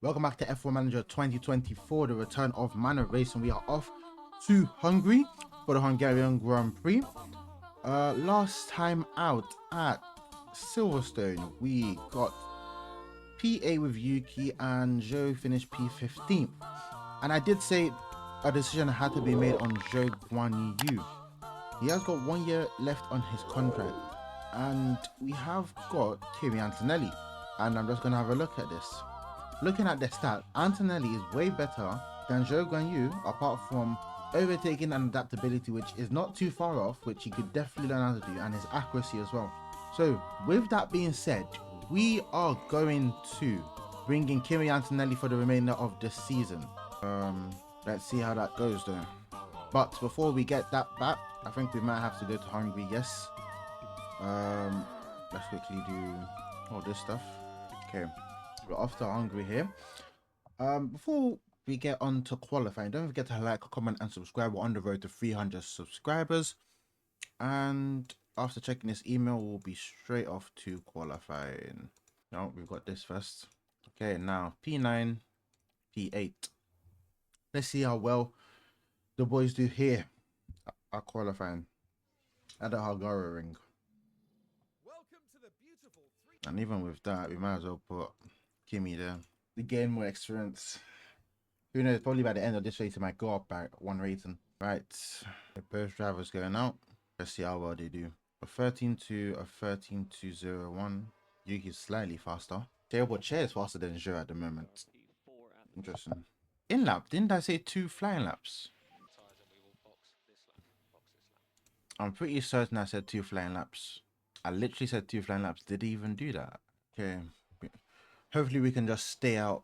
Welcome back to F1 Manager 2024, the return of Manor Race, and we are off to Hungary for the Hungarian Grand Prix. Last time out at Silverstone, we got P8 with Yuki and Joe finished P15. And I did say a decision had to be made on Zhou Guanyu. He has got 1 year left on his contract, and we have got Kimi Antonelli, and I'm just going to have a look at this. Looking at the stat, Antonelli is way better than Zhou Guanyu, apart from overtaking and adaptability, which is not too far off, which he could definitely learn how to do, and his accuracy as well. So with that being said, we are going to bring in Kimi Antonelli for the remainder of this season. Let's see how that goes though. But before we get that back, I think we might have to go to Hungary, yes. Let's quickly do all this stuff. Okay. We're off to Hungary here. Before we get on to qualifying, don't forget to like, comment, and subscribe. We're on the road to 300 subscribers. And after checking this email, we'll be straight off to qualifying. No, we've got this first. Okay, now P9, P8. Let's see how well the boys do here at qualifying at the Hungary. And even with that, we might as well put Kimi there. We gain more experience. Who knows, probably by the end of this race, it might go up by 1 rating. Right, both drivers going out. Let's see how well they do. A 13.2, a 13.201. Yuki's slightly faster. Terrible chair is faster than Zhou at the moment. Interesting. In lap, didn't I say 2 flying laps? I'm pretty certain I said 2 flying laps. I literally said 2 flying laps. Did he even do that? Okay. Hopefully we can just stay out.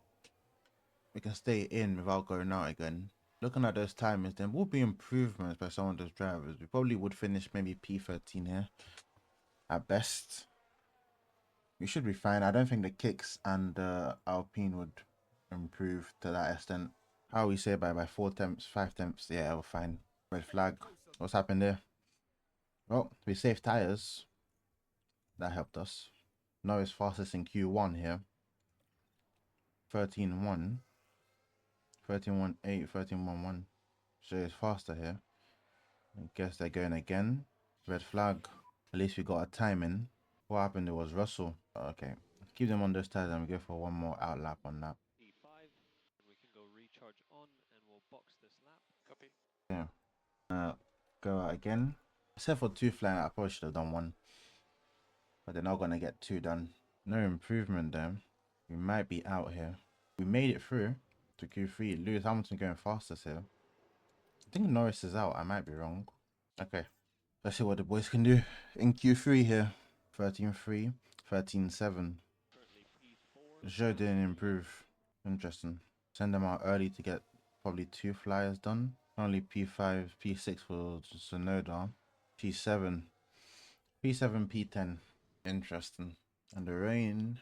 We can stay in without going out again. Looking at those timings, there will be improvements by some of those drivers. We probably would finish maybe P13 here at best. We should be fine. I don't think the kicks and the Alpine would improve to that extent. How we say by 4 temps, 5 temps? Yeah, we're fine. Red flag. What's happened there? Well, we saved tires. That helped us. Norris fastest in Q1 here. 13.1. 13.18, 13.11. So it's faster here. I guess they're going again. Red flag. At least we got a timing. What happened? It was Russell. Okay. Keep them on those tires and we go for one more out lap on that. E5. We can go recharge on and we'll box this lap. Copy. Yeah. Go out again. Except for 2 flying, I probably should have done 1. But they're not going to get 2 done. No improvement there. We might be out here. We made it through to Q3. Lewis Hamilton going fastest here. I think Norris is out. I might be wrong. Okay. Let's see what the boys can do in Q3 here. 13.3, 13.7. Zhou didn't improve. Interesting. Send them out early to get probably 2 flyers done. Only P5, P6 for Tsunoda. P7. P7, P10. Interesting. And the rain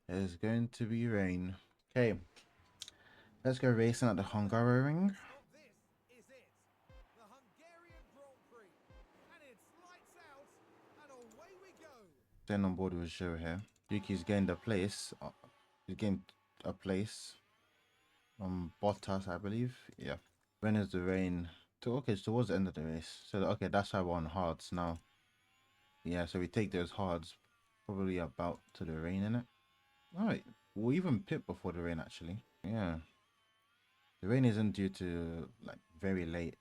is going to be rain. Okay. Let's go racing at the Hungary ring. Staying on board with Zhou here. Yuki's gained a place. He's gained a place on Bottas, I believe. Yeah. When is the rain? Okay, it's towards the end of the race. So, okay, that's why we're on hards now. Yeah, so we take those hards probably about to the rain, innit? Alright, we'll even pit before the rain, actually. Yeah. The rain isn't due to, like, very late.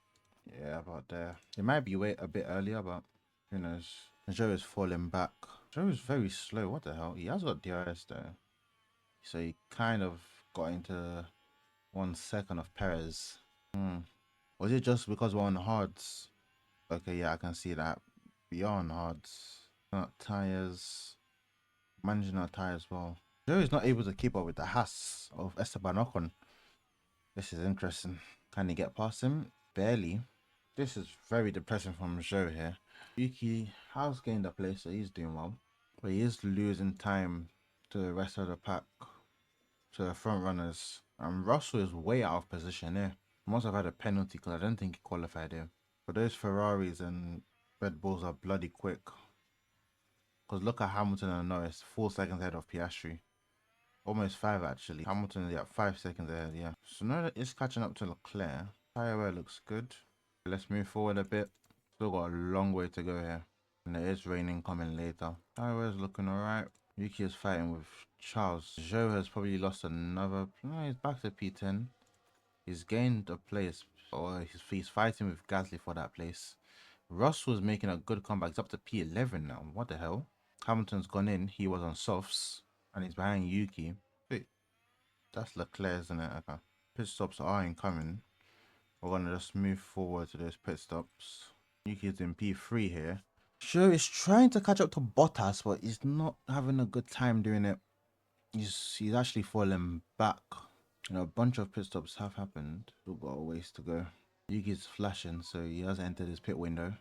Yeah, about there. It might be a bit earlier, but who knows. Zhou is falling back. Zhou is very slow. What the hell? He has got DRS though. So he kind of got into 1 second of Perez. Was it just because we're on hards? Okay, yeah, I can see that. We are on hards. Not tires. Managing our tires well. Zhou is not able to keep up with the Haas of Esteban Ocon. This is interesting. Can he get past him? Barely. This is very depressing from Zhou here. Yuki has gained a place, so he's doing well. But he is losing time to the rest of the pack, to the front runners. And Russell is way out of position here. He must have had a penalty because I don't think he qualified here. But those Ferraris and Red Bulls are bloody quick. Because look at Hamilton and Norris, 4 seconds ahead of Piastri. Almost 5 actually. Hamilton is at 5 seconds ahead, yeah. So now it's catching up to Leclerc. Tyre wear looks good. Let's move forward a bit. Still got a long way to go here. And it is raining coming later. Tyre wear is looking alright. Yuki is fighting with Charles. Zhou has probably lost another. No, he's back to P10. He's gained a place, or he's fighting with Gasly for that place. Russell's making a good comeback. He's up to P11 now. What the hell? Hamilton's gone in. He was on softs, and he's behind Yuki. Wait, that's Leclerc, isn't it? Okay. Pit stops are incoming. We're gonna just move forward to those pit stops. Yuki's in P3 here. Sure, he's trying to catch up to Bottas, but he's not having a good time doing it. He's actually falling back. You know, a bunch of pit stops have happened. Still got a ways to go. Yuki's flashing, so he has entered his pit window,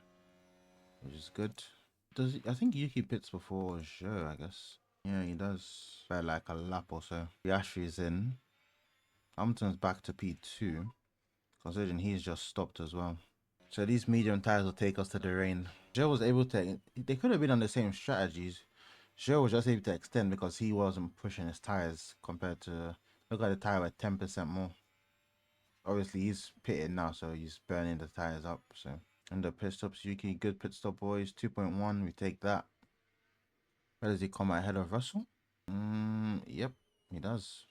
which is good. Does he, I think Yuki pits before Joe, I guess. Yeah, he does. By like a lap or so. Piastri's in. Hamilton's back to P2, considering he's just stopped as well. So these medium tires will take us to the rain. Joe was able to. They could have been on the same strategies. Joe was just able to extend because he wasn't pushing his tires compared to. Look at the tire at 10% more. Obviously, he's pitting now, so he's burning the tires up. So, and the pit stops, Yuki, good pit stop, boys. 2.1, we take that. Where does he come out ahead of Russell? Yep, he does.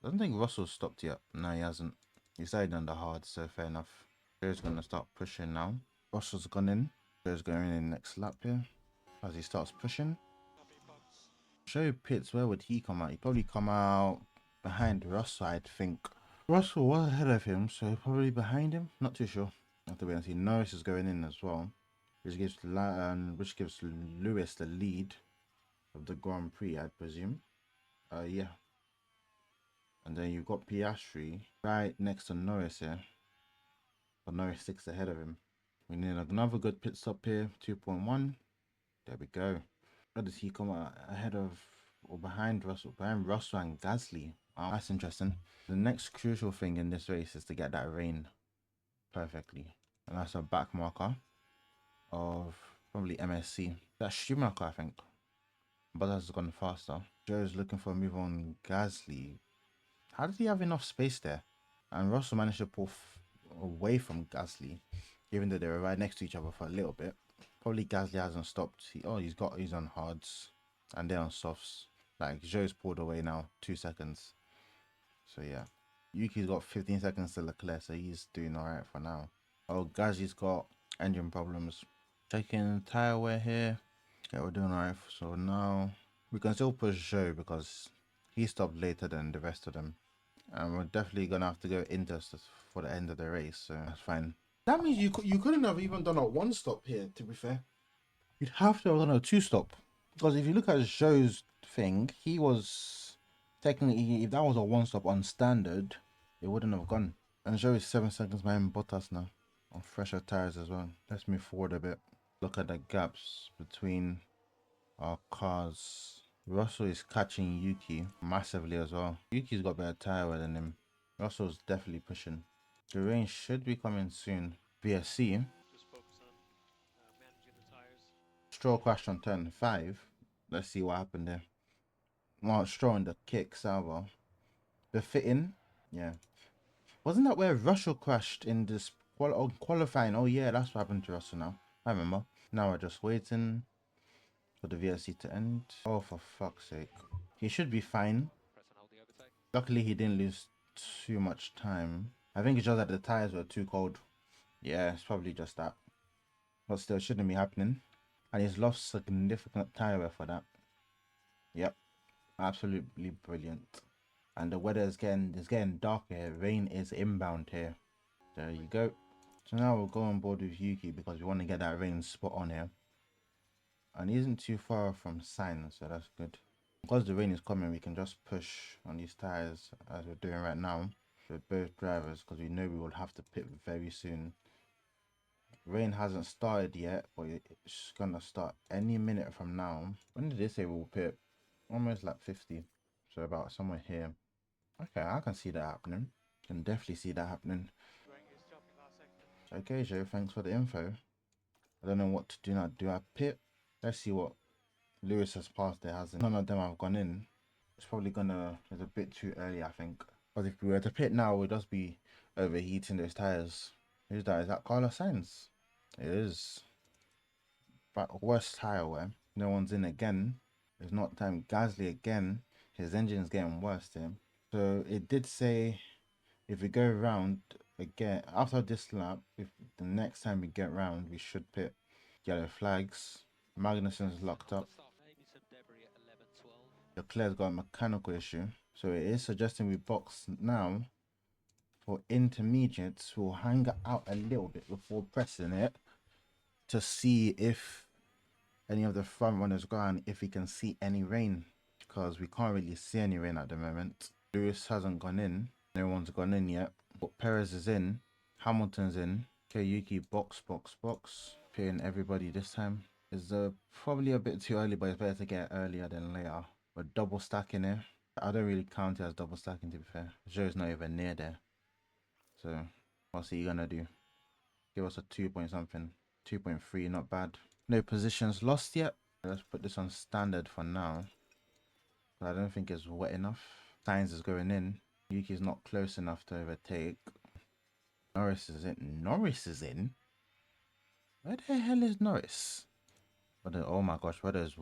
I don't think Russell stopped yet. No, he hasn't. He started on the hard, so fair enough. Joe's gonna start pushing now. Russell's gone in. Joe's going in next lap here as he starts pushing. Joe pits, where would he come out? He'd probably come out behind Russell, I think. Russell was ahead of him, so probably behind him. Not too sure. Have to wait and see. Norris is going in as well, which gives Lewis the lead of the Grand Prix, I presume. Yeah. And then you've got Piastri right next to Norris here. But Norris 6 ahead of him. We need another good pit stop here. 2.1. There we go. Where does he come out ahead of or behind Russell? Behind Russell and Gasly. Wow, that's interesting. The next crucial thing in this race is to get that rain perfectly. And that's a back marker of probably MSC. That's Schumacher, I think. But that's gone faster. Joe's looking for a move on Gasly. How did he have enough space there? And Russell managed to pull away from Gasly, even though they were right next to each other for a little bit. Probably Gasly hasn't stopped. He's on hards, and they're on softs. Like Joe's pulled away now, 2 seconds. So yeah, Yuki's got 15 seconds to Leclerc, so he's doing all right for now. Oh, Gasly's got engine problems. Checking tire wear here. Okay, we're doing all right. So now we can still push Joe because he stopped later than the rest of them. And we're definitely gonna have to go into for the end of the race, so that's fine. That means you couldn't have even done a 1 stop here. To be fair, you'd have to have done a 2 stop, because if you look at Joe's thing, he was technically, if that was a 1 stop on standard, it wouldn't have gone. And Joe is 7 seconds behind Bottas now on fresher tires as well. Let's move forward a bit. Look at the gaps between our cars. Russell is catching Yuki massively as well. Yuki's got better tire wear than him. Russell's definitely pushing. The rain should be coming soon. VSC. Just focus on managing the tires. Stroll crashed on turn 5. Let's see what happened there. Well, Stroll in the kick, Salvo. The fitting. Yeah. Wasn't that where Russell crashed in this qualifying? Oh yeah, that's what happened to Russell now. I remember. Now we're just waiting for the VSC to end. Oh, for fuck's sake. He should be fine. Press and hold the overtake. Luckily, he didn't lose too much time. I think it's just that the tires were too cold. Yeah, it's probably just that. But still, shouldn't be happening. And he's lost significant tire wear for that. Yep, absolutely brilliant. And the weather is getting darker here. Rain is inbound here. There you go. So now we'll go on board with Yuki because we want to get that rain spot on here. And he isn't too far from Sign, so that's good. Because the rain is coming, we can just push on these tires as we're doing right now with both drivers, because we know we will have to pit very soon. Rain hasn't started yet, but it's gonna start any minute from now. When did they say we'll pit? Almost like 50, so about somewhere here. Okay, I can see that happening. Can definitely see that happening. Okay, Joe, thanks for the info. I don't know what to do now. Do I pit? Let's see what Lewis has passed there, hasn't. None of them have gone in. It's probably gonna. It's a bit too early, I think. But if we were to pit now, we'd just be overheating those tires. Who's that? Is that Carlos Sainz? It is. But worst tire wear. No one's in again. It's not time. Gasly again. His engine's getting worse to him. So it did say if we go round again after this lap, if the next time we get round, we should pit. Yellow flags. Magnussen's locked up. Maybe some debris at 11, 12. Leclerc's got a mechanical issue. So it is suggesting we box now for intermediates. We'll hang it out a little bit before pressing it to see if any of the front runners go on, if we can see any rain, because we can't really see any rain at the moment. Lewis hasn't gone in. No one's gone in yet. But Perez is in. Hamilton's in. Okay, Yuki box. Paying everybody this time. It's probably a bit too early, but it's better to get earlier than later. We're double stacking here. I don't really count it as double stacking, to be fair. Joe's not even near there. So, what's he gonna do? Give us a 2 point something. 2.3, not bad. No positions lost yet. Let's put this on standard for now. But I don't think it's wet enough. Sainz is going in. Yuki's not close enough to overtake. Norris is in. Norris is in? Where the hell is Norris? Oh my gosh, what is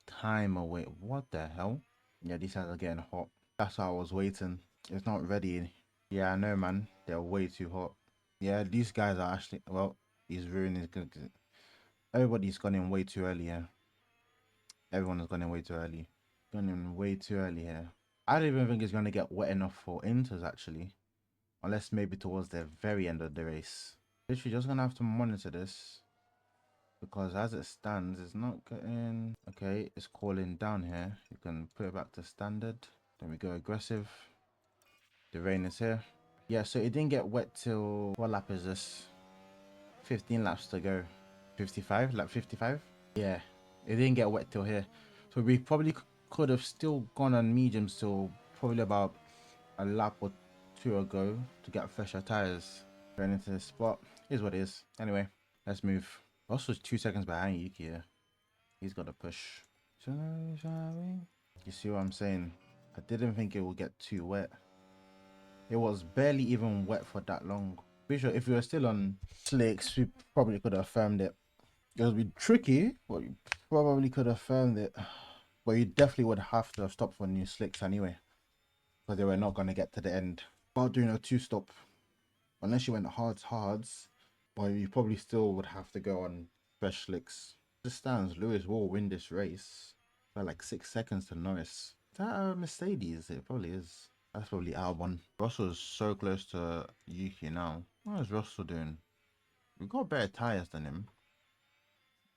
time away? What the hell? Yeah, these guys are getting hot. That's why I was waiting. It's not ready. Yeah, I know, man. They're way too hot. Yeah, these guys are actually... Well, he's ruining his... Everybody's gone in way too early here. Everyone has gone in way too early. Gone in way too early here. I don't even think it's going to get wet enough for Inters, actually. Unless maybe towards the very end of the race. Literally just going to have to monitor this. Because as it stands, it's not getting... Okay, it's cooling down here. You can put it back to standard. Then we go aggressive. The rain is here. Yeah, so it didn't get wet till... What lap is this? 15 laps to go. 55? Lap 55? Yeah, it didn't get wet till here. So we probably could have still gone on mediums till probably about a lap or two ago to get fresher tires. Going into this spot. Is what it is. Anyway, let's move. Russell's 2 seconds behind Yuki here. He's got to push. You see what I'm saying? I didn't think it would get too wet. It was barely even wet for that long. Pretty sure if we were still on slicks, we probably could have firmed it. It would be tricky, but you probably could have firmed it. But you definitely would have to have stopped for new slicks anyway. Because they were not going to get to the end. While doing a 2-stop. Unless you went hards. But you probably still would have to go on fresh slicks. As it stands, Lewis will win this race by like 6 seconds to Norris. Is that a Mercedes? It probably is. That's probably Albon. Russell is so close to Yuki now. What is Russell doing? We've got better tyres than him.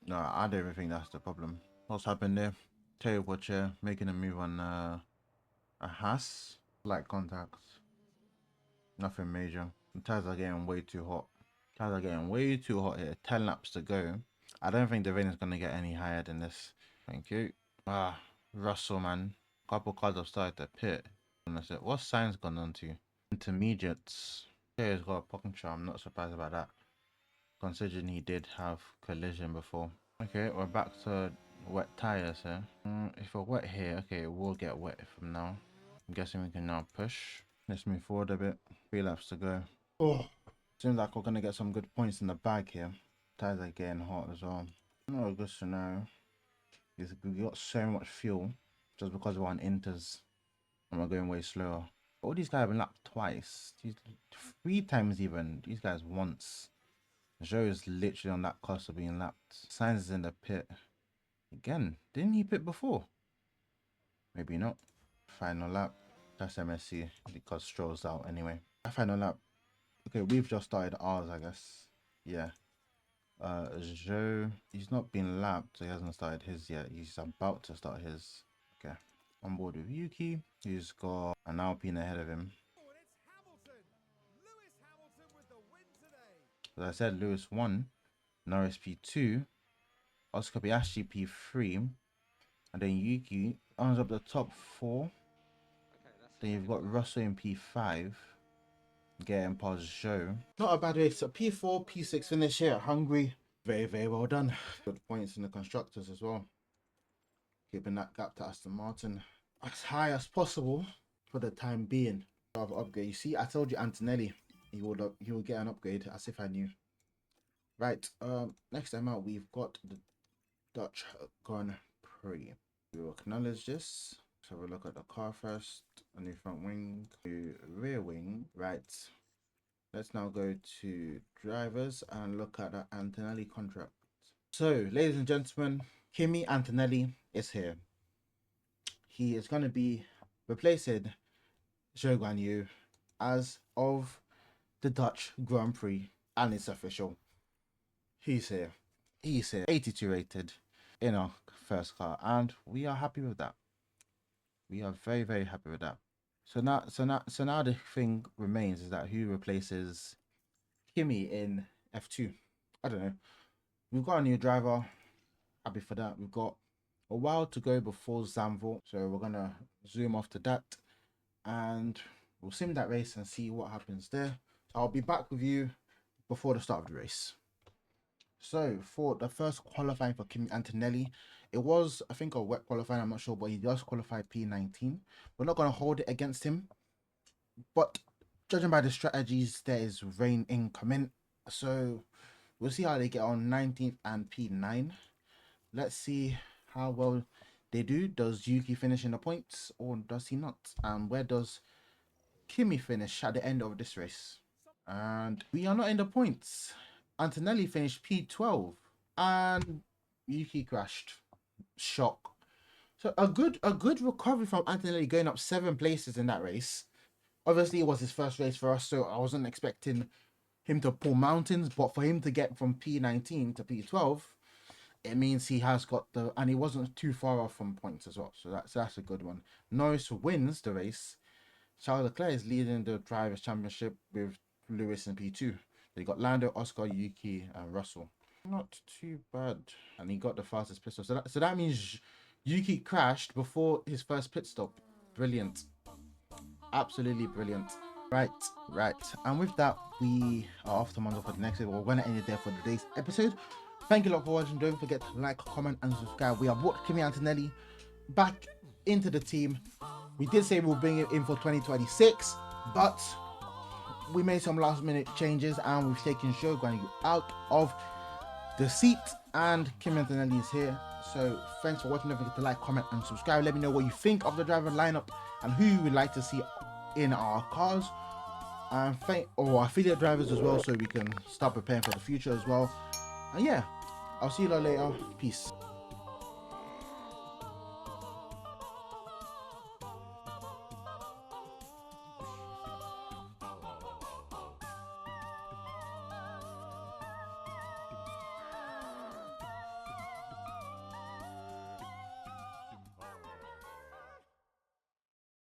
No, I don't even think that's the problem. What's happened there? Tail watcher making a move on a Haas. Light contact. Nothing major. The tires are getting way too hot. Tires are getting way too hot here. 10 laps to go. I don't think the rain is going to get any higher than this. Thank you. Ah, Russell, man. Couple cars have started to pit. And that's it. What's Sainz gone on to? Intermediates. Yeah, he's got a puncture. I'm not surprised about that, considering he did have collision before. Okay, we're back to wet tires here. If we're wet here, okay, it will get wet from now. I'm guessing we can now push. Let's move forward a bit. 3 laps to go. Oh, seems like we're gonna get some good points in the bag here. Tires are getting hot as well. Not a good scenario. We got so much fuel just because we're on inters and we're going way slower. All these guys have been lapped twice. 3 times even. These guys once. Joe is literally on that cost of being lapped. Sainz is in the pit. Again, didn't he pit before? Maybe not. Final lap. That's MSC because Stroll's out anyway. Final lap. Okay, we've just started ours, I guess. Yeah. Joe, he's not been lapped, so he hasn't started his yet. He's about to start his. Okay. On board with Yuki. He's got an Alpine ahead of him. As I said, Lewis won. Norris P2. Oscar Piastri P3. And then Yuki owns up the top 4. Then you've got Russell in P5. Getting past Joe. Not a bad race. So P4, P6 finish here at Hungary. Very, very well done. Good points in the constructors as well. Keeping that gap to Aston Martin. as high as possible for the time being. Upgrade. You see, I told you Antonelli, he will get an upgrade, as if I knew. Right. Next time out, we've got the Dutch Grand Prix. We will acknowledge this. Let's have a look at the car first. A new front wing, new rear wing. Right. Let's now go to drivers and look at the Antonelli contract. So, ladies and gentlemen, Kimi Antonelli is here. He is going to be replacing Zhou Guanyu as of the Dutch Grand Prix, and it's official. He's here. He's here. 82 rated in our first car, and we are happy with that. We are very, very happy with that. So now the thing remains is that who replaces Kimi in F2? I don't know. We've got a new driver. Happy for that. We've got a while to go before Zandvoort, so we're gonna zoom off to that, and we'll sim that race and see what happens there. So I'll be back with you before the start of the race. So for the first qualifying for Kimi Antonelli, it was, I think, a wet qualifying, I'm not sure, but he does qualify P19. We're not going to hold it against him, but judging by the strategies, there is rain incoming. So we'll see how they get on 19th and P9. Let's see how well they do. Does Yuki finish in the points or does he not? And where does Kimi finish at the end of this race? And we are not in the points. Antonelli finished P12 and Yuki crashed. Shock. So a good recovery from Antonelli, going up 7 places in that race. Obviously it was his first race for us, so I wasn't expecting him to pull mountains, but for him to get from P19 to P12, it means he has got and he wasn't too far off from points as well. So that's a good one. Norris wins the race. Charles Leclerc is leading the Drivers' Championship with Lewis in P2. They got Lando, Oscar, Yuki, and Russell. Not too bad. And he got the fastest pit stop. So that means Yuki crashed before his first pit stop. Brilliant. Absolutely brilliant. Right. And with that, we are off to Monzo for the next episode. We're going to end it there for today's episode. Thank you a lot for watching. Don't forget to like, comment, and subscribe. We have brought Kimi Antonelli back into the team. We did say we'll bring it in for 2026, but we made some last minute changes and we've taken Zhou Guanyu out of the seat and Kimi Antonelli is here. So thanks for watching. Don't forget to like, comment, and subscribe. Let me know what you think of the driver lineup and who you would like to see in our cars, and or affiliate drivers as well, so we can start preparing for the future as well. And yeah, I'll see you later. Peace.